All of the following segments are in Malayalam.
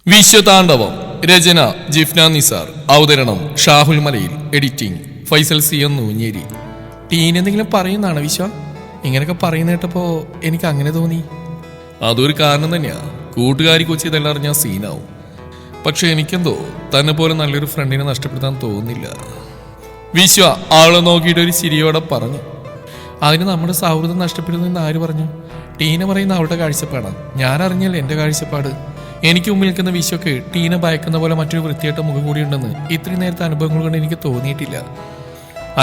വിശ്വതാണ്ഡവം. രചന ജിഫ്ന നിസാർ. അവതരണം Shahul Malayil. Editing Faisal C M Noonheri. ടീൻ എന്തെങ്കിലും പറയുന്നതാണ് വിശ്വ? ഇങ്ങനെയൊക്കെ പറയുന്ന കേട്ടപ്പോ എനിക്ക് അങ്ങനെ തോന്നി. അതൊരു കാരണം തന്നെയാ. കൂട്ടുകാരി കൊച്ചി ഇതെല്ലാം അറിഞ്ഞാൽ സീനാവും. പക്ഷെ എനിക്കെന്തോ തന്നെ പോലെ നല്ലൊരു ഫ്രണ്ടിനെ നഷ്ടപ്പെടുത്താൻ തോന്നുന്നില്ല. വിശ്വ ആളെ നോക്കിയിട്ട് ഒരു ചിരിയോടെ പറഞ്ഞു. അതിന് നമ്മുടെ സൗഹൃദം നഷ്ടപ്പെടുന്നതെന്ന് ആര് പറഞ്ഞു? ടീന പറയുന്ന അവളുടെ കാഴ്ചപ്പാടാണ്. ഞാൻ അറിഞ്ഞല്ലേ എൻ്റെ കാഴ്ചപ്പാട്. എനിക്ക് മുമ്പിൽ നിൽക്കുന്ന വിശ്വക്ക് ടീന ഭയക്കുന്ന പോലെ മറ്റൊരു വൃത്തിയായിട്ട മുഖം കൂടി ഉണ്ടെന്ന് ഇത്രയും നേരത്തെ അനുഭവങ്ങൾ കൊണ്ട് എനിക്ക് തോന്നിയിട്ടില്ല.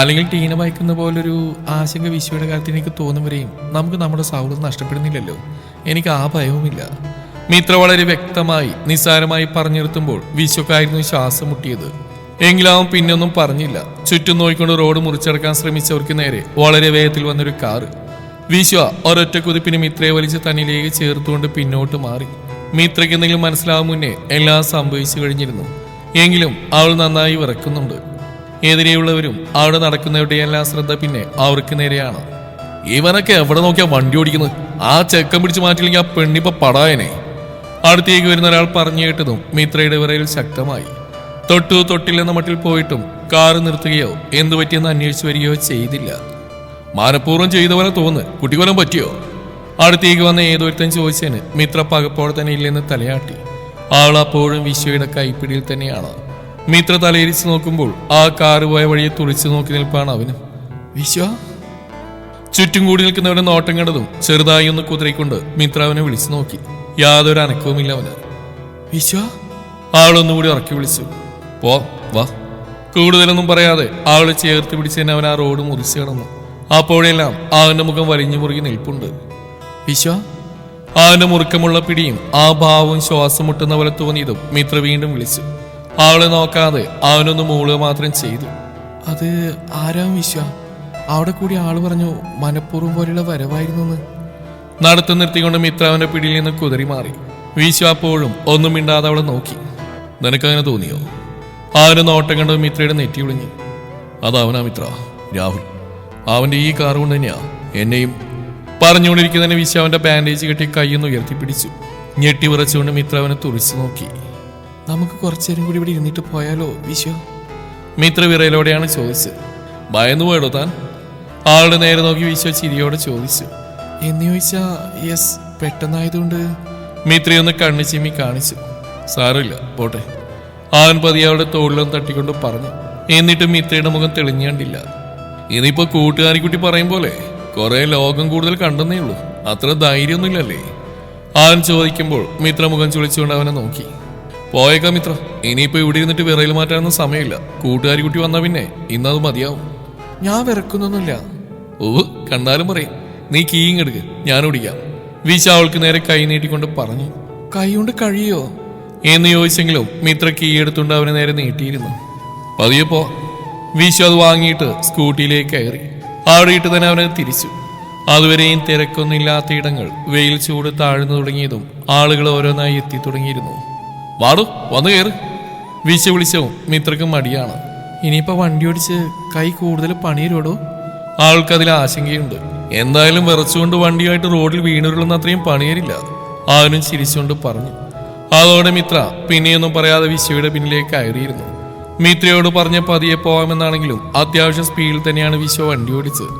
അല്ലെങ്കിൽ ടീന ഭയക്കുന്ന പോലൊരു ആശങ്ക വിശ്വയുടെ കാര്യത്തിൽ എനിക്ക് തോന്നുവരെയും നമുക്ക് നമ്മുടെ സൗഹൃദം നഷ്ടപ്പെടുന്നില്ലല്ലോ. എനിക്ക് ആ ഭയവുമില്ല. മിത്ര വളരെ വ്യക്തമായി നിസ്സാരമായി പറഞ്ഞിരുത്തുമ്പോൾ വിശ്വക്കായിരുന്നു ശ്വാസം മുട്ടിയത്. എങ്കിലും അവൻ പിന്നൊന്നും പറഞ്ഞില്ല. ചുറ്റും നോക്കിക്കൊണ്ട് റോഡ് മുറിച്ചെടുക്കാൻ ശ്രമിച്ചവർക്ക് നേരെ വളരെ വേഗത്തിൽ വന്നൊരു കാറ്. വിശ്വ ഒരൊറ്റ കുതിപ്പിന് മിത്രയെ വലിച്ച് തന്നിലേക്ക് ചേർത്തുകൊണ്ട് പിന്നോട്ട് മാറി. മിത്രയ്ക്ക് എന്തെങ്കിലും മനസ്സിലാവും മുന്നേ എല്ലാം സംഭവിച്ചു കഴിഞ്ഞിരുന്നു. എങ്കിലും അവൾ നന്നായി വിറക്കുന്നുണ്ട്. എതിരെയുള്ളവരും അവിടെ നടക്കുന്നവരുടെ എല്ലാം ശ്രദ്ധ പിന്നെ അവർക്ക് നേരെയാണ്. ഇവനൊക്കെ എവിടെ നോക്കിയാ വണ്ടി ഓടിക്കുന്നത്? ആ ചെക്കൻ പിടിച്ചു മാറ്റില്ലെങ്കിൽ ആ പെണ്ണിപ്പ പടായനെ. അടുത്തേക്ക് വരുന്ന ഒരാൾ പറഞ്ഞു കേട്ടതും മിത്രയുടെ വിറയിൽ ശക്തമായി. തൊട്ടില്ലെന്ന മട്ടിൽ പോയിട്ടും കാറ് നിർത്തുകയോ എന്തു പറ്റിയെന്ന് അന്വേഷിച്ചു വരികയോ ചെയ്തില്ല. മനഃപൂർവ്വം ചെയ്ത പോലെ തോന്നുന്നു. കുട്ടിക്കൊല്ലം പറ്റിയോ? അടുത്തേക്ക് വന്ന ഏതൊരുത്തൻ ചോദിച്ചതിന് മിത്ര പകപ്പോടെ തന്നെ ഇല്ലെന്ന് തലയാട്ടി. ആൾ അപ്പോഴും വിശ്വയുടെ കൈപ്പിടിയിൽ തന്നെയാണ്. മിത്ര തലയിരിച്ച് നോക്കുമ്പോൾ ആ കാറ് പോയ വഴിയെ തുളിച്ചു നോക്കി നിൽപ്പാണ് അവനും. വിശ്വ ചുറ്റും കൂടി നിൽക്കുന്നവരുടെ നോട്ടം കണ്ടതും ചെറുതായി ഒന്ന് കുതിരക്കൊണ്ട് മിത്ര അവനെ വിളിച്ചു നോക്കി. യാതൊരു അനക്കവുമില്ല അവന്. വിശ്വ ആളൊന്നുകൂടി ഇറക്കി വിളിച്ചു. പോ വാ. കൂടുതലൊന്നും പറയാതെ ആള് ചേർത്ത് പിടിച്ചതിന് അവൻ ആ റോഡ് മുറിച്ചു കിടന്നു. അപ്പോഴെല്ലാം അവന്റെ മുഖം വലിഞ്ഞു മുറുകി നിൽപ്പുണ്ട്. വിശ്വ അവന്റെ മുറുക്കമുള്ള പിടിയും ആ ഭാവവും ശ്വാസം മുട്ടുന്ന പോലെ തോന്നിയതും മിത്ര വീണ്ടും വിളിച്ചു. അവളെ നോക്കാതെ അവനൊന്ന് മൂളുക മാത്രം ചെയ്തു. അത് ആരാവും വിശ്വ? അവിടെ കൂടി ആള് പറഞ്ഞു മനഃപൂർവ്വം പോലെയുള്ള വരവായിരുന്നു. നടത്തം നിർത്തിക്കൊണ്ട് മിത്ര അവന്റെ പിടിയിൽ നിന്ന് കുതറി മാറി. വിശ്വ അപ്പോഴും ഒന്നും മിണ്ടാതെ അവളെ നോക്കി. നിനക്കങ്ങനെ തോന്നിയോ? അവന്റെ നോട്ടം കണ്ട് മിത്രയുടെ നെറ്റി വിളിഞ്ഞു. അതവനാ മിത്ര, രാഹുൽ. അവന്റെ ഈ കാറ് കൊണ്ട് തന്നെയാ എന്നെയും. പറഞ്ഞുകൊണ്ടിരിക്കുന്നതിന് വിശ്വ അവന്റെ ബാൻഡേജ് കെട്ടി കൈയൊന്ന് ഉയർത്തിപ്പിടിച്ചു. ഞെട്ടി വിറച്ചുകൊണ്ട് മിത്ര അവനെ തുറിച്ചു നോക്കി. നമുക്ക് കുറച്ചേരം കൂടി ഇവിടെ ഇരുന്നിട്ട് പോയാലോ വിശ്വ? മിത്ര വിറയിലോടെയാണ് ചോദിച്ചത്. ഭയന്നു പോയടോ താൻ? ആളുടെ നേരെ നോക്കി വിശ്വ ചിരിയോടെ ചോദിച്ചു. എന്ന് ചോദിച്ചാ യെസ്, പെട്ടെന്നായതുകൊണ്ട്. മിത്രയൊന്ന് കണ്ണു ചിമ്മി കാണിച്ചു. സാരമില്ല, പോട്ടെ. അവൻ പതിയെ അവളുടെ തോളിലൊന്ന് തട്ടിക്കൊണ്ട് പറഞ്ഞു. എന്നിട്ടും മിത്രയുടെ മുഖം തെളിഞ്ഞാണ്ടില്ല. ഇതിപ്പോ കൂട്ടുകാരിക്കുട്ടി പറയും പോലെ കുറെ ലോകം കൂടുതൽ കണ്ടെന്നേ ഉള്ളൂ. അത്ര ധൈര്യമൊന്നുമില്ലല്ലേ? അവൻ ചോദിക്കുമ്പോൾ മിത്ര മുഖം ചുളിച്ചുകൊണ്ട് അവനെ നോക്കി. പോയേക്കാം മിത്ര, ഇനിയിപ്പോ ഇവിടെ ഇരുന്നിട്ട് വിറയിൽ മാറ്റാനൊന്നും സമയമില്ല. കൂട്ടുകാരിക്കുട്ടി വന്നാ പിന്നെ ഇന്നത് മതിയാവും. ഞാൻ വിറക്കുന്നൊന്നുമില്ല. ഓ, കണ്ടാലും പറയും. നീ കീയും എടുക്ക്, ഞാൻ ഓടിക്കാം. വിശ അവൾക്ക് നേരെ കൈ നീട്ടിക്കൊണ്ട് പറഞ്ഞു. കൈ കൊണ്ട് കഴിയോ എന്ന് ചോദിച്ചെങ്കിലും മിത്ര കീ എടുത്തുകൊണ്ട് അവനെ നേരെ നീട്ടിയിരുന്നു. പതിയെ പോ. വിശു അത് വാങ്ങിയിട്ട് സ്കൂട്ടിയിലേക്ക് കയറി. അവിടെ ഇട്ട് തന്നെ അവനെ തിരിച്ചു. അതുവരെയും തിരക്കൊന്നുമില്ലാത്ത ഇടങ്ങൾ വെയിൽ ചൂട് താഴ്ന്നു തുടങ്ങിയതും ആളുകൾ ഓരോന്നായി എത്തി തുടങ്ങിയിരുന്നു. വാടു, വന്നു കയറ്. വിശു വിളിച്ചവും മിത്രക്കും മടിയാണ്. ഇനിയിപ്പോ വണ്ടി ഓടിച്ച് കൈ കൂടുതൽ പണിയിരോടോ? ആൾക്കതിൽ ആശങ്കയുണ്ട്. എന്തായാലും വിറച്ചുകൊണ്ട് വണ്ടിയായിട്ട് റോഡിൽ വീണുരുളുന്ന അത്രയും പണിയരില്ല. അവനും ചിരിച്ചുകൊണ്ട് പറഞ്ഞു. അതോടെ മിത്ര പിന്നെയൊന്നും പറയാതെ വിശ്വയുടെ പിന്നിലേക്ക് കയറിയിരുന്നു. മിത്രയോട് പറഞ്ഞ പതിയെ പോവാമെന്നാണെങ്കിലും അത്യാവശ്യം സ്പീഡിൽ തന്നെയാണ് വിശ്വ വണ്ടി ഓടിച്ചത്.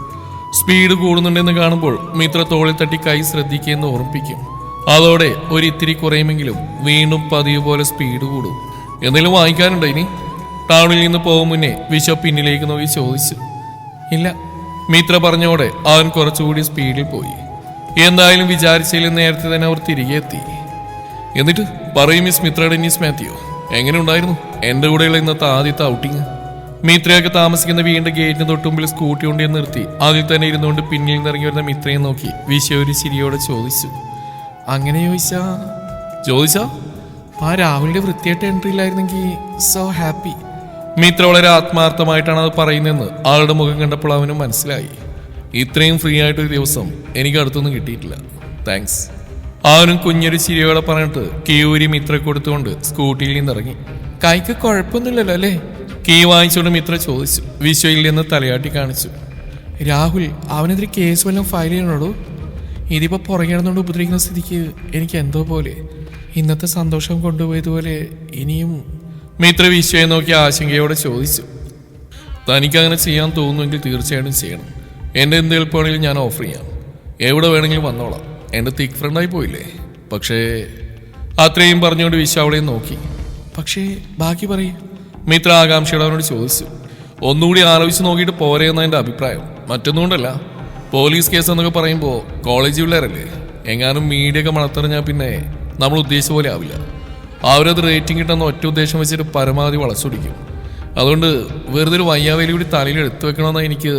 സ്പീഡ് കൂടുന്നുണ്ടെന്ന് കാണുമ്പോൾ മിത്ര തോളിൽ തട്ടി കൈ ശ്രദ്ധിക്കുകയെന്ന് ഓർമ്മിപ്പിക്കും. അതോടെ ഒരിത്തിരി കുറയുമെങ്കിലും വീണ്ടും പതിവ് പോലെ സ്പീഡ് കൂടും. എന്തെങ്കിലും വാങ്ങിക്കാനുണ്ടോ ഇനി? ടൗണിൽ നിന്ന് പോകും മുന്നേ വിശ്വ പിന്നിലേക്ക് നോക്കി ചോദിച്ചു. ഇല്ല, മിത്ര പറഞ്ഞോടെ അവൻ കുറച്ചുകൂടി സ്പീഡിൽ പോയി. എന്തായാലും വിചാരിച്ചതിലും നേരത്തെ തന്നെ അവർ തിരികെ എത്തി. എന്നിട്ട് പറയും മിസ് മിത്ര ഡെന്നിസ് മാത്യു, എങ്ങനെ ഉണ്ടായിരുന്നു എന്റെ കൂടെയുള്ള ഇന്നത്തെ ആദ്യത്തെ ഔട്ടിങ്? മിത്രയൊക്കെ താമസിക്കുന്ന വീടിന്റെ ഗേറ്റിന് തൊട്ടുമ്പിൽ സ്കൂട്ടി കൊണ്ടു നിർത്തി അതിൽ തന്നെ ഇരുന്നുകൊണ്ട് പിന്നിൽ നിന്നിറങ്ങി വരുന്ന മിത്രയെ നോക്കി വിശ്വ ഒരു ചിരിയോടെ ചോദിച്ചു. അങ്ങനെ ചോദിച്ചാ ആ രാഹുലിന്റെ വൃത്തിയായിട്ട് എൻട്രി ഇല്ലായിരുന്നെങ്കിൽ സോ ഹാപ്പി. മിത്ര വളരെ ആത്മാർത്ഥമായിട്ടാണ് അത് പറയുന്നതെന്ന് ആളുടെ മുഖം കണ്ടപ്പോൾ അവനും മനസ്സിലായി. ഇത്രയും ഫ്രീ ആയിട്ടൊരു ദിവസം എനിക്ക് അടുത്തൊന്നും കിട്ടിയിട്ടില്ല, താങ്ക്സ്. അവനും കുഞ്ഞൊരു ചിരിയോടെ പറഞ്ഞിട്ട് കീയൂരി മിത്ര കൊടുത്തുകൊണ്ട് സ്കൂട്ടിയിൽ നിന്നിറങ്ങി. കൈക്ക് കുഴപ്പമൊന്നുമില്ലല്ലോ അല്ലേ? കീ വാങ്ങിച്ചുകൊണ്ട് മിത്ര ചോദിച്ചു. വിശ്വയിൽ നിന്ന് തലയാട്ടി കാണിച്ചു. രാഹുൽ, അവനെതിരെ കേസ് വല്ലതും ഫയൽ ചെയ്യണോടോ? ഇതിപ്പോ പുറകെ നടന്നുകൊണ്ട് ഉപദ്രവിക്കുന്ന സ്ഥിതിക്ക് എനിക്ക് എന്തോ പോലെ. ഇന്നത്തെ സന്തോഷം കൊണ്ടുപോയതുപോലെ ഇനിയും മിത്ര വിശ്വയെ നോക്കി ആശങ്കയോടെ ചോദിച്ചു. തനിക്കങ്ങനെ ചെയ്യാൻ തോന്നുമെങ്കിൽ തീർച്ചയായിട്ടും ചെയ്യണം. എൻ്റെ എന്ത് എളുപ്പമാണെങ്കിലും ഞാൻ ഓഫർ ചെയ്യാം. എവിടെ വേണമെങ്കിലും വന്നോളാം. എൻ്റെ തിക്ക് ഫ്രണ്ടായി പോയില്ലേ. പക്ഷേ അത്രയും പറഞ്ഞുകൊണ്ട് വിശ്വ അവളെ നോക്കി. പക്ഷേ ബാക്കി പറയും, മിത്ര ആകാംക്ഷയോട് അവനോട് ചോദിച്ചു. ഒന്നുകൂടി ആലോചിച്ച് നോക്കിയിട്ട് പോരെ എന്ന എൻ്റെ അഭിപ്രായം. മറ്റൊന്നുകൊണ്ടല്ല, പോലീസ് കേസ് എന്നൊക്കെ പറയുമ്പോൾ കോളേജ് പിള്ളേരല്ലേ, എങ്ങാനും മീഡിയൊക്കെ മണത്തറിഞ്ഞാൽ പിന്നെ നമ്മൾ ഉദ്ദേശിച്ച പോലെ ആവില്ല. അവരത് റേറ്റിംഗ് കിട്ടുന്ന ഒറ്റ ഉദ്ദേശം വെച്ചിട്ട് പരമാവധി വളച്ചൊടിക്കും. അതുകൊണ്ട് വെറുതെ ഒരു വയ്യാവേലി കൂടി തലയിൽ എടുത്തു വെക്കണമെന്നാണ് എനിക്ക്.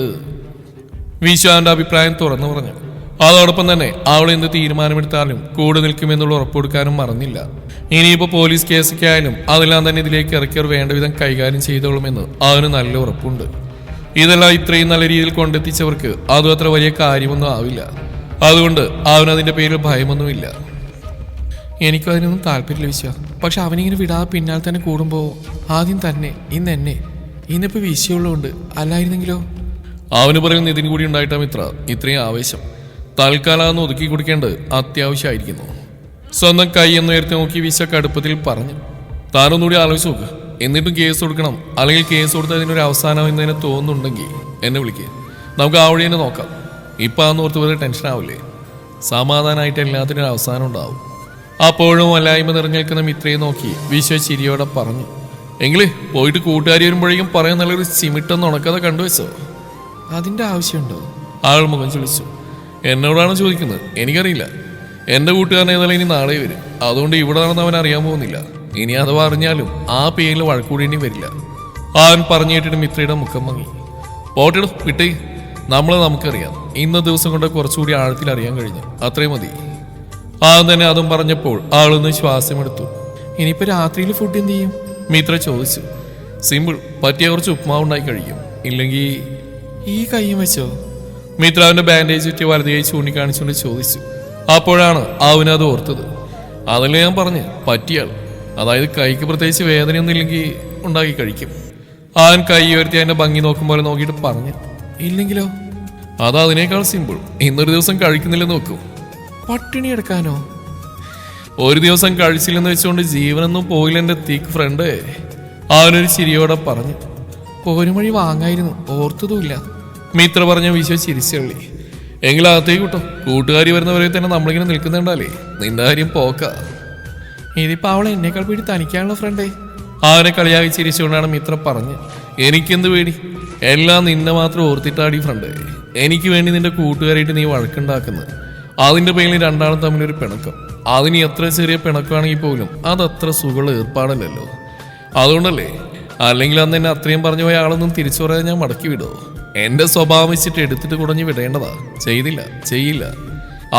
വിശ്വാന്റെ അഭിപ്രായം തുറന്നു പറഞ്ഞു. അതോടൊപ്പം തന്നെ അവൾ എന്ത് തീരുമാനമെടുത്താലും കൂടെ നിൽക്കുമെന്നുള്ള ഉറപ്പ് കൊടുക്കാനും മറന്നില്ല. ഇനിയിപ്പോൾ പോലീസ് കേസൊക്കെ ആയാലും അതെല്ലാം തന്നെ ഇതിലേക്ക് ഇറക്കിയവർ വേണ്ട വിധം കൈകാര്യം ചെയ്തോളുമെന്ന് അവന് നല്ല ഉറപ്പുണ്ട്. ഇതെല്ലാം ഇത്രയും നല്ല രീതിയിൽ കൊണ്ടെത്തിച്ചവർക്ക് അതും അത്ര വലിയ കാര്യമൊന്നും ആവില്ല. അതുകൊണ്ട് അവനതിൻ്റെ പേരിൽ ഭയമൊന്നുമില്ല. എനിക്കും അതിനൊന്നും താല്പര്യമില്ല വിശ്വ. പക്ഷെ അവനിങ്ങനെ വിടാതെ പിന്നാലെ തന്നെ കൂടുമ്പോൾ ആദ്യം തന്നെ ഇന്നെന്നെ, ഇന്നിപ്പോൾ വിഷയമുള്ളതുകൊണ്ട്. അല്ലായിരുന്നെങ്കിലോ? അവന് പറയുന്ന ഇതിന് കൂടി ഉണ്ടായിട്ടാ മിത്ര ഇത്രയും ആവേശം. തൽക്കാലം ഒതുക്കി കൊടുക്കേണ്ടത് അത്യാവശ്യമായിരിക്കുന്നു. സ്വന്തം കൈ എന്ന് ഉയർത്തി നോക്കി വിശ്വ കടുപ്പത്തിൽ പറഞ്ഞു. താനൊന്നുകൂടി ആലോചിച്ച് നോക്ക്. എന്നിട്ടും കേസ് കൊടുക്കണം, അല്ലെങ്കിൽ കേസ് കൊടുത്ത് അതിനൊരു അവസാനം എന്നതിനെ തോന്നുന്നുണ്ടെങ്കിൽ എന്നെ വിളിക്കുക. നമുക്ക് ആ വഴി തന്നെ നോക്കാം. ഇപ്പം അന്ന് ഓർത്ത് വെറുതെ ടെൻഷൻ ആവില്ലേ. സമാധാനമായിട്ട് എല്ലാത്തിനും ഒരു അവസാനം ഉണ്ടാവും. അപ്പോഴും വല്ലായ്മ നിറഞ്ഞു നിൽക്കുന്ന മിത്രയെ നോക്കി വിശ്വ ചിരിയോടെ പറഞ്ഞു. എങ്കിലേ പോയിട്ട് കൂട്ടുകാരി വരുമ്പോഴേക്കും പറയാൻ നല്ലൊരു ചിമിട്ടൊന്നും ഉണക്കാതെ കണ്ടുവച്ചോ. അതിൻ്റെ ആവശ്യമുണ്ടോ? ആൾ മുഖം ചൊളിച്ചു. എന്നോടാണ് ചോദിക്കുന്നത്. എനിക്കറിയില്ല. എൻ്റെ കൂട്ടുകാരൻ ഏതായാലും ഇനി നാളെ വരും. അതുകൊണ്ട് ഇവിടെ നടന്ന് അവൻ അറിയാൻ പോകുന്നില്ല. ഇനി അഥവാ അറിഞ്ഞാലും ആ പേരിൽ വഴക്കൂടേണ്ടി വരില്ല. അവൻ പറഞ്ഞു കേട്ടിട്ട് മിത്രയുടെ മുഖം മങ്ങി. പോട്ടിടും വിട്ടേ, നമുക്കറിയാം. ഇന്ന ദിവസം കൊണ്ട് കുറച്ചുകൂടി ആഴത്തിൽ അറിയാൻ കഴിഞ്ഞു. അത്രയും മതി. ആദ്യം തന്നെ അതും പറഞ്ഞപ്പോൾ ആളൊന്ന് ശ്വാസമെടുത്തു. ഇനിയിപ്പോൾ രാത്രിയിൽ ഫുഡ് എന്ത് ചെയ്യും? മിത്ര ചോദിച്ചു. സിമ്പിൾ, പറ്റിയ കുറച്ച് ഉപ്മാവ് ഉണ്ടായി കഴിക്കും. ഇല്ലെങ്കിൽ ഈ കൈയും വെച്ചോ? മിത്ര അവൻ്റെ ബാൻഡേജ് ചുറ്റി വലത് കൈ ചൂണ്ടിക്കാണിച്ചുകൊണ്ട് ചോദിച്ചു. അപ്പോഴാണ് അവനത് ഓർത്തത്. അതല്ലേ ഞാൻ പറഞ്ഞ് പറ്റിയാൾ, അതായത് കൈക്ക് പ്രത്യേകിച്ച് വേദനയൊന്നും ഇല്ലെങ്കിൽ ഉണ്ടാക്കി കഴിക്കും. അവൻ കൈ ഉയർത്തി അതിൻ്റെ ഭംഗി നോക്കും പോലെ നോക്കിയിട്ട് പറഞ്ഞു. ഇല്ലെങ്കിലോ? അതതിനേക്കാൾ സിമ്പിൾ. ഇന്നൊരു ദിവസം കഴിക്കുന്നില്ലെന്ന് നോക്കൂ. പട്ടിണി എടുക്കാനോ? ഒരു ദിവസം കഴിച്ചില്ലെന്ന് വെച്ചുകൊണ്ട് ജീവനൊന്നും പോയില്ല എൻ്റെ തീക്ക് ഫ്രണ്ട്. അവനൊരു ചിരിയോടെ പറഞ്ഞു. പോരുമഴി വാങ്ങായിരുന്നു, ഓർത്തതുമില്ല. മിത്ര പറഞ്ഞ വിശ്വ ചിരിച്ചള്ളി. എങ്കിലും അകത്തേക്ക് കിട്ടോ. കൂട്ടുകാരി വരുന്നവരെ തന്നെ നമ്മളിങ്ങനെ നിൽക്കുന്നുണ്ടല്ലേ. നിന്റെ കാര്യം പോക്ക. ഇതിപ്പോൾ അവളെ എന്നേക്കാൾ പേടി തനിക്കാനുള്ള ഫ്രണ്ടേ. അവനെ കളിയാക്കി ചിരിച്ചുകൊണ്ടാണ് മിത്ര പറഞ്ഞ്. എനിക്കെന്ത് പേടി? എല്ലാം നിന്നെ മാത്രം ഓർത്തിട്ടാടി ഫ്രണ്ട്. എനിക്ക് വേണ്ടി നിന്റെ കൂട്ടുകാരായിട്ട് നീ വഴക്കുണ്ടാക്കുന്നത്. അതിൻ്റെ പേരിൽ രണ്ടാളും തമ്മിലൊരു പിണക്കം. അതിന് എത്ര ചെറിയ പിണക്കമാണെങ്കിൽ പോലും അതത്ര സുഖമുള്ള ഏർപ്പാടല്ലല്ലോ. അതുകൊണ്ടല്ലേ. അല്ലെങ്കിൽ അന്ന് എന്നെ അത്രയും പറഞ്ഞു പോയ ആളൊന്നും തിരിച്ചു പറയാൻ ഞാൻ മടക്കി വിടുമോ? എൻ്റെ സ്വഭാവം വെച്ചിട്ട് എടുത്തിട്ട് കുടഞ്ഞ് വിടേണ്ടതാ. ചെയ്യില്ല.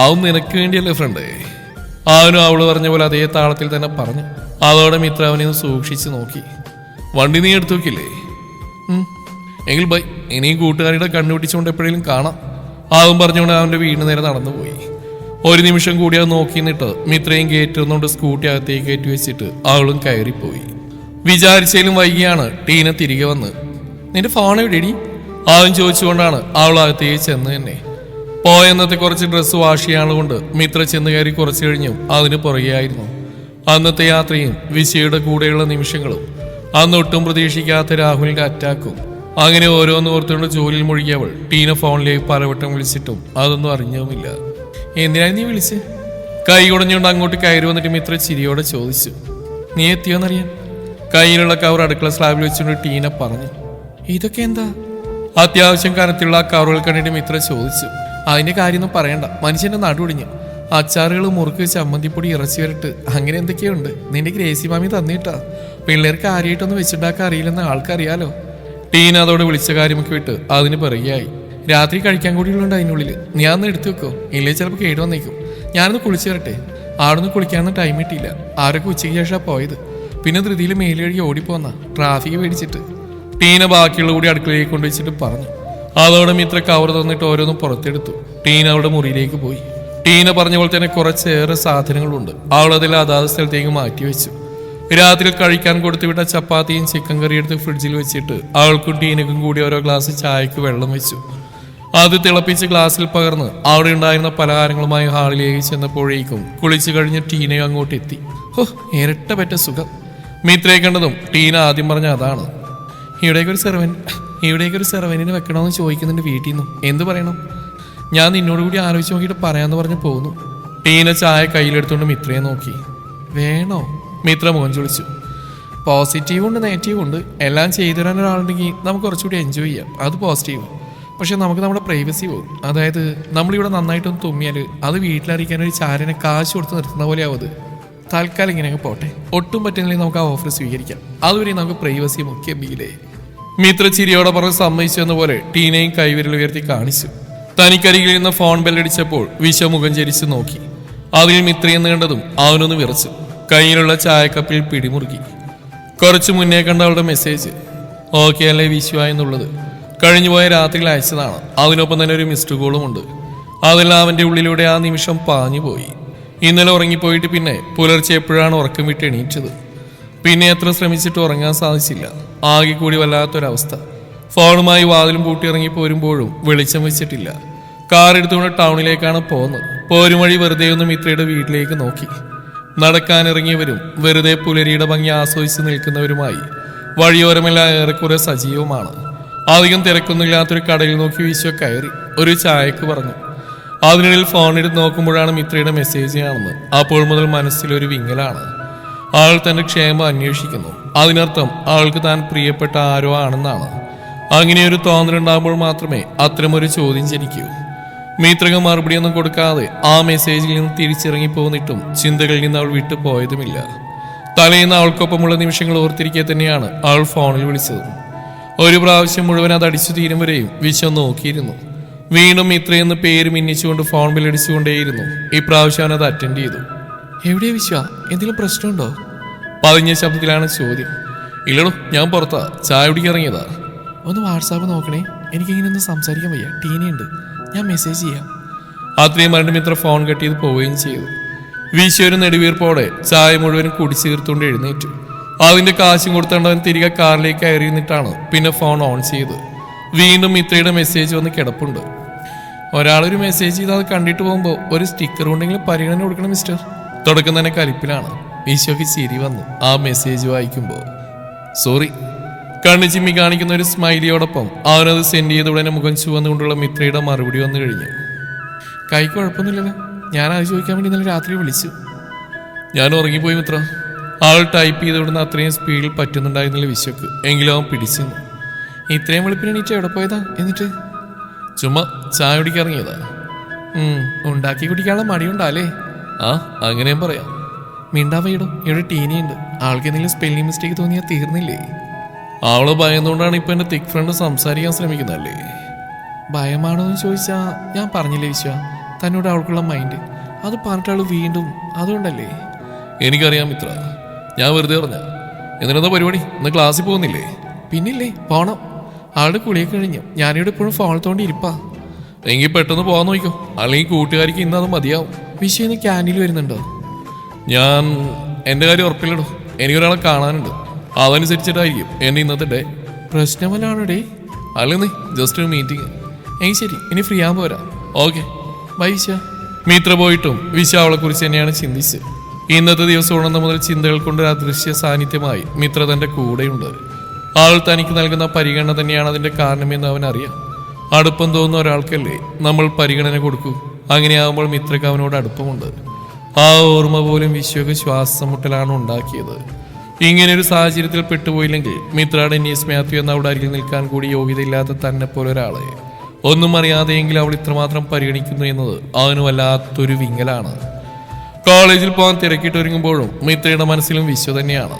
ആവും നിനക്ക് വേണ്ടിയല്ലേ ഫ്രണ്ട്. അവനും അവള് പറഞ്ഞ പോലെ അതേ താളത്തിൽ തന്നെ പറഞ്ഞു. അതോടെ മിത്ര അവനെ ഒന്ന് സൂക്ഷിച്ച് നോക്കി. വണ്ടി നീ എടുത്തു നോക്കില്ലേ? എങ്കിൽ ബൈ. ഇനിയും കൂട്ടുകാരുടെ കണ്ണുപിടിച്ചുകൊണ്ട് എപ്പോഴേലും കാണാം. ആവും പറഞ്ഞുകൊണ്ട് അവൻ്റെ വീടിന് നേരെ നടന്നുപോയി. ഒരു നിമിഷം കൂടി അത് നോക്കി നിന്നിട്ട് മിത്രയും കയറ്റുന്നുകൊണ്ട് സ്കൂട്ടി അകത്തേക്ക് കയറ്റി വെച്ചിട്ട് അവളും കയറിപ്പോയി. വിചാരിച്ചതിലും വൈകിയാണ് ടീന തിരികെ വന്ന്. നിന്റെ ഫോൺ എവിടെയടി? അവൻ ചോദിച്ചുകൊണ്ടാണ് അവൾ അകത്തേക്ക് ചെന്ന് തന്നെ. പോയെന്നത്തെ കുറച്ച് ഡ്രസ്സ് വാഷ് ചെയ്യാനുകൊണ്ട് മിത്ര ചെന്ന് കയറി കുറച്ച് കഴിഞ്ഞും അതിന് പുറകെയായിരുന്നു. അന്നത്തെ യാത്രയും വിശയുടെ കൂടെയുള്ള നിമിഷങ്ങളും അന്നൊട്ടും പ്രതീക്ഷിക്കാത്ത രാഹുലിന്റെ അറ്റാക്കും. അങ്ങനെ ഓരോന്ന് ഓർത്തുകൊണ്ട് ജോലിയിൽ മുഴുകിയവൾ ടീന ഫോണിലേക്ക് പലവട്ടം വിളിച്ചിട്ടും അതൊന്നും അറിഞ്ഞതുമില്ല. എന്തിനാണ് നീ വിളിച്ച്? കൈ കുടഞ്ഞുകൊണ്ട് അങ്ങോട്ട് കയറി വന്നിട്ട് മിത്ര ചിരിയോടെ ചോദിച്ചു. നീ എത്തിയോന്നറിയാൻ. കയ്യിലുള്ള കവർ അടുക്കള സ്ലാബിൽ വെച്ചുകൊണ്ട് ടീന പറഞ്ഞു. ഇതൊക്കെ എന്താ? അത്യാവശ്യം കനത്തിലുള്ള ആ കവറുകൾ കണ്ടിട്ട് മിത്ര ചോദിച്ചു. അതിന്റെ കാര്യമൊന്നും പറയണ്ട, മനുഷ്യന്റെ നടുവിടിഞ്ഞു. അച്ചാറുകൾ, മുറുക്ക്, ചമ്മന്തിപ്പൊടി, ഇറച്ചി വരട്ട്, അങ്ങനെ എന്തൊക്കെയുണ്ട്. നിന്റെ ഗ്രേസി മാമി തന്നിട്ടാ. പിള്ളേർക്ക് ആരെയായിട്ടൊന്നും വെച്ചിട്ടുണ്ടാക്കാൻ അറിയില്ലെന്ന് ആൾക്കറിയാലോ. ടീന അതോടെ വിളിച്ച കാര്യമൊക്കെ വിട്ട് അതിന് പിറകെയായി. രാത്രി കഴിക്കാൻ കൂടിയുള്ളുണ്ട് അതിനുള്ളിൽ. ഞാൻ ഒന്ന് എടുത്തു വെക്കോ? ഇല്ലേ ചിലപ്പോൾ കേട് വന്നേക്കും. ഞാനൊന്ന് കുളിച്ചു വരട്ടെ. ആടൊന്നും കുളിക്കാനൊന്നും ടൈം കിട്ടിയില്ല. ആരൊക്കെ ഉച്ചയ്ക്ക് ശേഷമാണ് പോയത്. പിന്നെ ധൃതിയിൽ മേല് കഴുകി ഓടിപ്പോന്ന ട്രാഫിക് പേടിച്ചിട്ട്. ടീന ബാക്കിയുള്ള കൂടി അടുക്കളയിലേക്ക് കൊണ്ടുവച്ചിട്ട് പറഞ്ഞു. അതോടെ മിത്ര കവർ തന്നിട്ട് ഓരോന്നും പുറത്തെടുത്തു. ടീന അവളുടെ മുറിയിലേക്ക് പോയി. ടീന പറഞ്ഞ പോലെ തന്നെ കുറച്ചേറെ സാധനങ്ങളുണ്ട്. അവൾ അതിൽ അതാത് സ്ഥലത്തേക്ക് മാറ്റിവെച്ചു. രാത്രി കഴിക്കാൻ കൊടുത്തുവിട്ട ചപ്പാത്തിയും ചിക്കൻ കറി എടുത്ത് ഫ്രിഡ്ജിൽ വെച്ചിട്ട് അവൾക്കും ടീനക്കും കൂടി ഓരോ ഗ്ലാസ് ചായക്ക് വെള്ളം വെച്ചു. അത് തിളപ്പിച്ച് ഗ്ലാസ്സിൽ പകർന്ന് അവിടെ ഉണ്ടായിരുന്ന പലഹാരങ്ങളുമായി ഹാളിലേക്ക് ചെന്നപ്പോഴേക്കും കുളിച്ചു കഴിഞ്ഞ് ടീനയും അങ്ങോട്ട് എത്തി. ഹോ, ഇരട്ട പറ്റ സുഖം. മിത്രയെ കണ്ടതും ടീന ആദ്യം പറഞ്ഞ അതാണ്. ഇവിടേക്കൊരു സെർവന്റിനെ വെക്കണമെന്ന് ചോദിക്കുന്നുണ്ട് വീട്ടിൽ നിന്നും. എന്ത് പറയണം? ഞാൻ നിന്നോട് കൂടി ആലോചിച്ച് നോക്കിയിട്ട് പറയാമെന്ന് പറഞ്ഞ് പോകുന്നു. ടീന ചായ കയ്യിലെടുത്തുകൊണ്ട് മിത്രയെ നോക്കി. വേണോ? മിത്ര മുഖം ചൊളിച്ചു. പോസിറ്റീവും ഉണ്ട് നെഗറ്റീവും ഉണ്ട്. എല്ലാം ചെയ്തു തരാൻ ഒരാളുണ്ടെങ്കിൽ നമുക്ക് കുറച്ചുകൂടി എൻജോയ് ചെയ്യാം. അത് പോസിറ്റീവ്. പക്ഷെ നമുക്ക് നമ്മുടെ പ്രൈവസി പോകും. അതായത് നമ്മളിവിടെ നന്നായിട്ടൊന്ന് തുമ്മിയാൽ അത് വീട്ടിലറിയിക്കാൻ ഒരു ചാരനെ കാശ് കൊടുത്ത് നിർത്തുന്ന പോലെയാവും. അത് തൽക്കാലം ഇങ്ങനെയൊക്കെ പോട്ടെ. ഒട്ടും പറ്റുന്നില്ലെങ്കിൽ നമുക്ക് ആ ഓഫർ സ്വീകരിക്കാം. അതുവരെ നമുക്ക് പ്രൈവസി മുഖ്യം ബീലേ. മിത്ര ചിരിയോടെ പറഞ്ഞ് സമ്മതിച്ചു എന്ന പോലെ ടീനയും കൈവിരൽ ഉയർത്തി കാണിച്ചു. തനിക്കരികിൽ നിന്ന് ഫോൺ ബെല്ലടിച്ചപ്പോൾ വിശ്വമുഖം ചരിച്ചു നോക്കി. അതിൽ മിത്രയെന്ന് കണ്ടതും അവനൊന്ന് വിറച്ചു. കയ്യിലുള്ള ചായക്കപ്പിൽ പിടിമുറുക്കി. കുറച്ചു മുന്നേ കണ്ട അവളുടെ മെസ്സേജ്. ഓക്കെ അല്ലേ വിശ്വ എന്നുള്ളത്. കഴിഞ്ഞുപോയ രാത്രിയിൽ അയച്ചതാണ്. അതിനൊപ്പം തന്നെ ഒരു മിസ്ഡ് കോളും ഉണ്ട്. അതെല്ലാം അവൻ്റെ ഉള്ളിലൂടെ ആ നിമിഷം പാഞ്ഞുപോയി. ഇന്നലെ ഉറങ്ങിപ്പോയിട്ട് പിന്നെ പുലർച്ചെ എപ്പോഴാണ് ഉറക്കം വിട്ട് എണീറ്റത്. പിന്നെ എത്ര ശ്രമിച്ചിട്ട് ഉറങ്ങാൻ സാധിച്ചില്ല. ആകെ കൂടി വല്ലാത്തൊരവസ്ഥ. ഫോണുമായി വാതിലും പൂട്ടി ഇറങ്ങി പോരുമ്പോഴും വെളിച്ചം വെച്ചിട്ടില്ല. കാർ എടുത്തുകൊണ്ട് ടൗണിലേക്കാണ് പോകുന്നത്. പോരും വഴി വെറുതെ ഒന്ന് മിത്രയുടെ വീട്ടിലേക്ക് നോക്കി. നടക്കാനിറങ്ങിയവരും വെറുതെ പുലരിയുടെ ഭംഗി ആസ്വദിച്ച് നിൽക്കുന്നവരുമായി വഴിയോരമെല്ലാം ഏറെക്കുറെ സജീവമാണ്. അധികം തിരക്കൊന്നുമില്ലാത്തൊരു കടയിൽ നോക്കി വിശ്വ കയറി ഒരു ചായക്ക് പറഞ്ഞു. അതിനിടയിൽ ഫോൺ എടുത്ത് നോക്കുമ്പോഴാണ് മിത്രയുടെ മെസ്സേജ് കാണുന്നത്. അപ്പോൾ മുതൽ മനസ്സിലൊരു വിങ്ങലാണ്. ആൾ തന്റെ ക്ഷേമം അന്വേഷിക്കുന്നു. അതിനർത്ഥം ആൾക്ക് താൻ പ്രിയപ്പെട്ട ആരോ ആണെന്നാണ്. അങ്ങനെയൊരു തോന്നലുണ്ടാകുമ്പോൾ മാത്രമേ അത്തരമൊരു ചോദ്യം ജനിക്കൂ. മിത്രക മറുപടിയൊന്നും കൊടുക്കാതെ ആ മെസ്സേജിൽ നിന്ന് തിരിച്ചിറങ്ങി പോന്നിട്ടും ചിന്തകളിൽ നിന്ന് അവൾ വിട്ടു പോയതുമില്ല. തലേന്ന് അവൾക്കൊപ്പമുള്ള നിമിഷങ്ങൾ ഓർത്തിരിക്കെ തന്നെയാണ് അവൾ ഫോണിൽ വിളിച്ചത്. ഒരു പ്രാവശ്യം മുഴുവൻ അത് അടിച്ചു തീരും വരെയും വിശ്വം നോക്കിയിരുന്നു. വീണ്ടും മിത്രയെന്ന് പേര് മിന്നിച്ചുകൊണ്ട് ഫോൺ ബില്ലടിച്ചുകൊണ്ടേയിരുന്നു. ഇപ്രാവശ്യം അവനത് അറ്റൻഡ് ചെയ്തു. എവിടെയാ വിശ്വ? എന്തെങ്കിലും പ്രശ്നമുണ്ടോ? പതിഞ്ഞ ശബ്ദത്തിലാണ് ചോദ്യം. ഇല്ലടോ, ഞാൻ പുറത്താ, ചായ കുടിക്കാൻ ഇറങ്ങിയതാ. ഒന്ന് വാട്സാപ്പ് നോക്കണേ, എനിക്കിങ്ങനെ ഒന്ന് സംസാരിക്കാൻ വയ്യ. ടീനയുണ്ട്, ഞാൻ മെസ്സേജ് ചെയ്യാം. അത്രയും പറഞ്ഞിട്ട് മിത്ര ഫോൺ കട്ട് ചെയ്ത് പോവുകയും ചെയ്തു. വിശ്വ ഒരു നെടുവീർപ്പോടെ ചായ മുഴുവനും കുടിച്ചു തീർത്തുകൊണ്ട് എഴുന്നേറ്റു. അതിന്റെ കാശും കൊടുത്തേണ്ടവൻ തിരികെ കാറിലേക്ക് കയറി നിന്നിട്ടാണ് പിന്നെ ഫോൺ ഓൺ ചെയ്ത്. വീണ്ടും മിത്രയുടെ മെസ്സേജ് വന്ന് കിടപ്പുണ്ട്. ഒരാളൊരു മെസ്സേജ് ചെയ്ത് അത് കണ്ടിട്ട് പോകുമ്പോൾ ഒരു സ്റ്റിക്കർ ഉണ്ടെങ്കിലും പരിഗണന കൊടുക്കണം മിസ്റ്റർ. തുടക്കം തന്നെ കലിപ്പിലാണ്. ഈശോയ്ക്ക് ചിരി വന്നു ആ മെസ്സേജ് വായിക്കുമ്പോൾ. സോറി. കണ്ണു ചിമ്മി കാണിക്കുന്ന ഒരു സ്മൈലിയോടൊപ്പം അവനത് സെൻഡ് ചെയ്ത ഉടനെ മുഖം ചുവന്നുകൊണ്ടുള്ള മിത്രയുടെ മറുപടി വന്നു കഴിഞ്ഞു. കൈ കുഴപ്പമൊന്നുമില്ലല്ലോ. ഞാൻ അത് ചോദിക്കാൻ വേണ്ടി ഇന്നലെ രാത്രി വിളിച്ചു. ഞാൻ ഉറങ്ങിപ്പോയി മിത്ര. ആൾ ടൈപ്പ് ചെയ്ത് വിടുന്ന അത്രയും സ്പീഡിൽ പറ്റുന്നുണ്ടായിരുന്നില്ല വിശ്വക്ക്. എങ്കിലും അവൻ പിടിച്ചു. ഇത്രയും വെളുപ്പിന് എണീറ്റ് എവിടെ പോയതാ? എന്നിട്ട് ചുമ്മാ ചായ കുടിക്കാൻ ഇറങ്ങിയതാ. ഉണ്ടാക്കി കുടിക്കാനുള്ള മടിയുണ്ടാലേ? ആ, അങ്ങനെയും പറയാം. മിണ്ടാ വൈടും. ഇവിടെ ടീനയുണ്ട്. ആൾക്ക് എന്തെങ്കിലും സ്പെല്ലിംഗ് മിസ്റ്റേക്ക് തോന്നിയാൽ തീർന്നില്ലേ? അവള് ഭയന്നുകൊണ്ടാണ് ഇപ്പൊ എന്റെ തിക് ഫ്രണ്ട് സംസാരിക്കാൻ ശ്രമിക്കുന്നല്ലേ? ഭയമാണോ എന്ന് ചോദിച്ചാ ഞാൻ പറഞ്ഞില്ലേ വിശ്വ, തന്നോട് അവൾക്കുള്ള മൈൻഡ്. അത് പറഞ്ഞിട്ട് അവള് വീണ്ടും അതുകൊണ്ടല്ലേ? എനിക്കറിയാം മിത്ര, ഞാൻ വെറുതെ പറഞ്ഞ. എന്നിട്ടെന്താ പരിപാടി? ഇന്ന് ക്ലാസ്സിൽ പോകുന്നില്ലേ? പിന്നില്ലേ, പോണം. ആളുടെ കുളിയൊക്കെ കഴിഞ്ഞു. ഞാനിവിടെ ഇപ്പോഴും ഫോൺ തോണ്ടി ഇരിപ്പാ. എങ്കിൽ പെട്ടെന്ന് പോകാൻ നോക്കിക്കോ, അല്ലെങ്കിൽ കൂട്ടുകാരിക്ക് ഇന്ന് അത് മതിയാവും. വിഷയം ഇന്ന് ക്യാൻറ്റീനിൽ വരുന്നുണ്ടോ? ഞാൻ എൻ്റെ കാര്യം ഉറപ്പില്ലടോ. എനിക്കൊരാളെ കാണാനുണ്ട്. അതനുസരിച്ചിട്ടായിരിക്കും എന്നെ ഇന്നത്തെ ഡേ. പ്രശ്നമല്ലാണോ ഡേ? അല്ലെന്നേ, ജസ്റ്റ് ഒരു മീറ്റിംഗ്. എങ്കിൽ ശരി, ഇനി ഫ്രീ ആകാൻ പോരാ. ഓക്കെ ബൈ വിശ്വ. മിത്ര പോയിട്ടും വിശ്വ അവളെക്കുറിച്ച് തന്നെയാണ് ചിന്തിച്ച്. ഇന്നത്തെ ദിവസം ഉണർന്ന മുതൽ ചിന്തകൾ കൊണ്ട് അദൃശ്യ സാന്നിധ്യമായി മിത്ര തൻ്റെ കൂടെയുണ്ട്. ആൾ തനിക്ക് നൽകുന്ന പരിഗണന തന്നെയാണ് അതിൻ്റെ കാരണമെന്ന് അവനറിയാം. അടുപ്പം തോന്നുന്ന ഒരാൾക്കല്ലേ നമ്മൾ പരിഗണന കൊടുക്കൂ. അങ്ങനെയാകുമ്പോൾ മിത്രക്ക് അവനോട് അടുപ്പമുണ്ട്. ആ ഓർമ്മ പോലും വിശ്വക്ക് ശ്വാസം മുട്ടലാണ് ഉണ്ടാക്കിയത്. ഇങ്ങനെയൊരു സാഹചര്യത്തിൽ പെട്ടുപോയില്ലെങ്കിൽ മിത്ര ഡെന്നീസ് മാത്യു എന്ന അവിടെ അരികിൽ നിൽക്കാൻ കൂടി യോഗ്യതയില്ലാത്ത തന്നെ പോലെ ഒരാളെ ഒന്നും അറിയാതെയെങ്കിൽ അവൾ ഇത്രമാത്രം പരിഗണിക്കുന്നു എന്നത് അവന് വല്ലാത്തൊരു വിങ്ങലാണ്. കോളേജിൽ പോകാൻ തിരക്കിട്ടൊരുങ്ങുമ്പോഴും മിത്രയുടെ മനസ്സിലും വിശ്വ തന്നെയാണ്.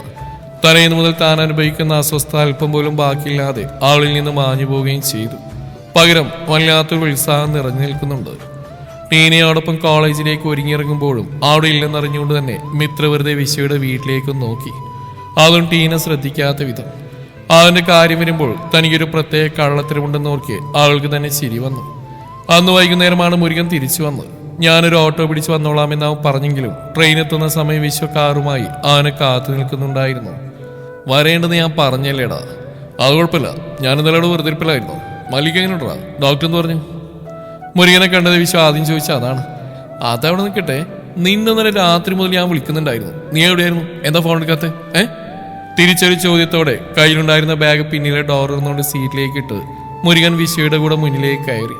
തലേന്ന് മുതൽ താൻ അനുഭവിക്കുന്ന അസ്വസ്ഥത അല്പം പോലും ബാക്കിയില്ലാതെ അവളിൽ നിന്ന് മാഞ്ഞു പോവുകയും ചെയ്തു. പകരം വല്ലാത്തൊരു ഉത്സാഹം നിറഞ്ഞു നിൽക്കുന്നുണ്ട്. ടീനയോടൊപ്പം കോളേജിലേക്ക് ഒരുങ്ങിയിറങ്ങുമ്പോഴും അവിടെ ഇല്ലെന്നറിഞ്ഞുകൊണ്ട് തന്നെ മിത്ര വെറുതെ വിശ്വയുടെ വീട്ടിലേക്കും നോക്കി. അതും ടീന ശ്രദ്ധിക്കാത്ത വിധം. അവന്റെ കാര്യം വരുമ്പോൾ തനിക്കൊരു പ്രത്യേക കള്ളത്തരമുണ്ടെന്ന് ഓർക്കെ അവൾക്ക് തന്നെ ചിരി വന്നു. അന്ന് വൈകുന്നേരമാണ് മുരുകൻ തിരിച്ചു വന്നത്. ഞാനൊരു ഓട്ടോ പിടിച്ച് വന്നോളാമെന്ന് അവൻ പറഞ്ഞെങ്കിലും ട്രെയിൻ എത്തുന്ന സമയം വിശ്വ കാറുമായി അവനെ കാത്തു നിൽക്കുന്നുണ്ടായിരുന്നു. വരേണ്ടെന്ന് ഞാൻ പറഞ്ഞല്ലേടാ. അത് കുഴപ്പമില്ല, ഞാൻ ഇന്നലെ വെറുതിരിപ്പിലായിരുന്നു. മല്ലിക്ക് എങ്ങനെയുണ്ടാ? ഡോക്ടർ എന്ന് പറഞ്ഞു. മുരുകനെ കണ്ടത് വിശ്വ ആദ്യം ചോദിച്ച അതാണ്. അതവിടെ നിൽക്കട്ടെ, നിന്നെ ഇന്നലെ രാത്രി മുതൽ ഞാൻ വിളിക്കുന്നുണ്ടായിരുന്നു. നീ എവിടെയായിരുന്നു? എന്താ ഫോൺ എടുക്കാത്ത? തിരിച്ചൊരു ചോദ്യത്തോടെ കയ്യിലുണ്ടായിരുന്ന ബാഗ് പിന്നിലെ ഡോർ ഇരുന്നുകൊണ്ട് സീറ്റിലേക്ക് ഇട്ട് മുരുകൻ വിശ്വയുടെ കൂടെ മുന്നിലേക്ക് കയറി.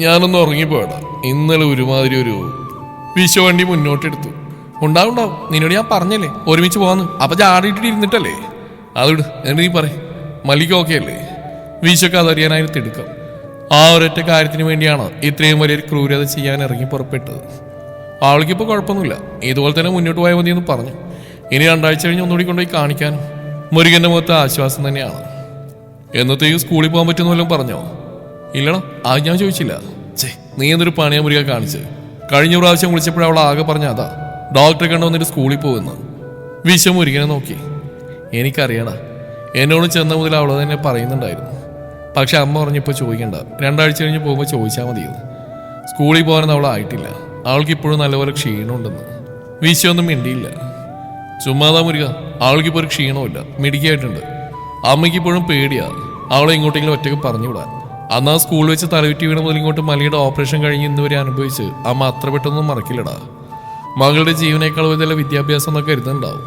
ഞാനൊന്ന് ഉറങ്ങിപ്പോയടാ. ഇന്നലെ ഒരുമാതിരി ഒരു വിശ്വ വണ്ടി മുന്നോട്ടെടുത്തു. ഉണ്ടാവും, നിന്നോട് ഞാൻ പറഞ്ഞല്ലേ ഒരുമിച്ച് പോകാന്ന്. അപ്പൊ ചാടിയിട്ടിട്ട് ഇരുന്നിട്ടല്ലേ? അതോട് എന്നിട്ട് നീ പറ, മല്ലിക്ക് ഓക്കെ അല്ലേ? വിശ്വക്ക് അതറിയാനായിരുന്നു തിടുക്കം. ആ ഒരൊറ്റ കാര്യത്തിന് വേണ്ടിയാണ് ഇത്രയും വലിയൊരു ക്രൂരത ചെയ്യാൻ ഇറങ്ങി പുറപ്പെട്ടത്. ആൾക്കിപ്പോൾ കുഴപ്പമൊന്നുമില്ല, ഇതുപോലെ തന്നെ മുന്നോട്ട് പോയാൽ മതിയെന്ന് പറഞ്ഞു. ഇനി 2 ആഴ്ച കഴിഞ്ഞ് ഒന്നുകൂടി കൊണ്ടുപോയി കാണിക്കാനും. മുരുകന്റെ മുഖത്ത് ആശ്വാസം തന്നെയാണ്. എന്നത്തേക്ക് സ്കൂളിൽ പോകാൻ പറ്റുന്ന വല്ലതും പറഞ്ഞോ? ഇല്ലടാ, അത് ഞാൻ ചോദിച്ചില്ല. നീ എന്തൊരു പണിയാ മുരുക കാണിച്ച്? കഴിഞ്ഞ പ്രാവശ്യം വിളിച്ചപ്പോഴവൾ ആകെ പറഞ്ഞ അതാ, ഡോക്ടറെ കണ്ടു വന്നിട്ട് സ്കൂളിൽ പോകുന്നു. വിശ്വ മുരുകനെ നോക്കി. എനിക്കറിയടാ, എന്നോട് ചെന്ന മുതൽ അവൾ തന്നെ പറയുന്നുണ്ടായിരുന്നു. പക്ഷെ അമ്മ പറഞ്ഞപ്പോൾ ചോദിക്കണ്ട, 2 ആഴ്ച കഴിഞ്ഞ് പോകുമ്പോൾ ചോദിച്ചാൽ മതിയെന്ന്. സ്കൂളിൽ പോകാനൊന്നും അവളായിട്ടില്ല. അവൾക്കിപ്പോഴും നല്ലപോലെ ക്ഷീണമുണ്ടെന്ന്. വിശ്വൊന്നും മിണ്ടിയില്ല. ചുമ്മാതാ മുരുക, അവൾക്കിപ്പോൾ ഒരു ക്ഷീണമില്ല, മിടുക്കിയായിട്ടുണ്ട്. അമ്മയ്ക്കിപ്പോഴും പേടിയാ അവളെ ഇങ്ങോട്ടെങ്കിലും ഒറ്റയ്ക്ക് പറഞ്ഞുവിടാൻ. അന്ന് ആ സ്കൂളിൽ വെച്ച് തലവിറ്റി വീണ മുതൽ ഇങ്ങോട്ട് മലയുടെ ഓപ്പറേഷൻ കഴിഞ്ഞ് ഇന്നുവരെ അനുഭവിച്ച് അമ്മ അത്ര പെട്ടെന്നൊന്നും മറക്കില്ലടാ. മകളുടെ ജീവനേക്കാൾ വലിയ വിദ്യാഭ്യാസം എന്നൊക്കെ കരുതുന്നുണ്ടാവും.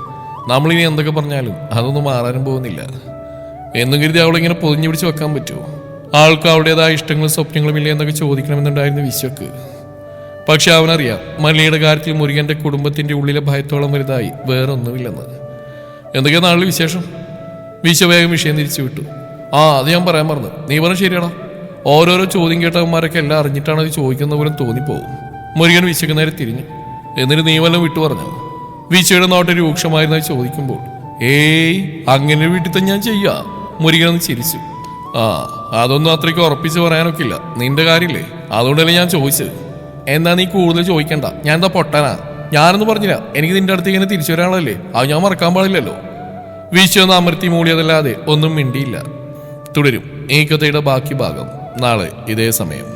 നമ്മളിനി എന്തൊക്കെ പറഞ്ഞാലും അതൊന്നും മാറാനും പോകുന്നില്ല എന്നും കരുതി അവളിങ്ങനെ പൊതിഞ്ഞു പിടിച്ച് വെക്കാൻ പറ്റുമോ? ആൾക്ക് അവളുടേതായ ഇഷ്ടങ്ങളും സ്വപ്നങ്ങളും ഇല്ല എന്നൊക്കെ ചോദിക്കണമെന്നുണ്ടായിരുന്നു വിശ്വക്ക്. പക്ഷെ അവനറിയാം, മല്ലിയുടെ കാര്യത്തിൽ മുരുകന്റെ കുടുംബത്തിന്റെ ഉള്ളിലെ ഭയത്തോളം വലുതായി വേറൊന്നുമില്ലെന്ന്. എന്തൊക്കെയാ നാളിൽ വിശേഷം? വിശ്വ വേഗം വിഷയം തിരിച്ചു വിട്ടു. അത് ഞാൻ പറയാൻ പറഞ്ഞു. നീ പറഞ്ഞ ശരിയാടാ. ഓരോരോ ചോദ്യം കേട്ടവന്മാരൊക്കെ എല്ലാം അറിഞ്ഞിട്ടാണ് അത് ചോദിക്കുന്ന പോലും തോന്നിപ്പോവും. മുരുകൻ വിശ്വക്ക് നേരെ തിരിഞ്ഞു. എന്നിട്ട് നീ വല്ലതും വിട്ടു പറഞ്ഞോ? വിശ്വയുടെ നോട്ട് രൂക്ഷമായിരുന്നത് ചോദിക്കുമ്പോൾ അങ്ങനെ വീട്ടിൽ തന്നെ ഞാൻ ചെയ്യാ. മുരുകനൊന്ന് ചിരിച്ചു. അതൊന്നും അത്രയ്ക്ക് ഉറപ്പിച്ച് പറയാനൊക്കില്ല, നിന്റെ കാര്യമില്ലേ, അതുകൊണ്ടല്ലേ ഞാൻ ചോദിച്ചത്. എന്നാ നീ കൂടുതൽ ചോദിക്കണ്ട. ഞാൻ എന്താ പൊട്ടാനാ? ഞാനൊന്നും പറഞ്ഞില്ല. എനിക്ക് നിന്റെ അടുത്ത് ഇങ്ങനെ തിരിച്ചു വരാനുള്ളതല്ലേ, അത് ഞാൻ മറക്കാൻ പാടില്ലല്ലോ. വിശ്വന്ന് അമർത്തി മൂളിയതല്ലാതെ ഒന്നും മിണ്ടിയില്ല. തുടരും ഈ കഥയുടെ ബാക്കി ഭാഗം നാളെ ഇതേ സമയം.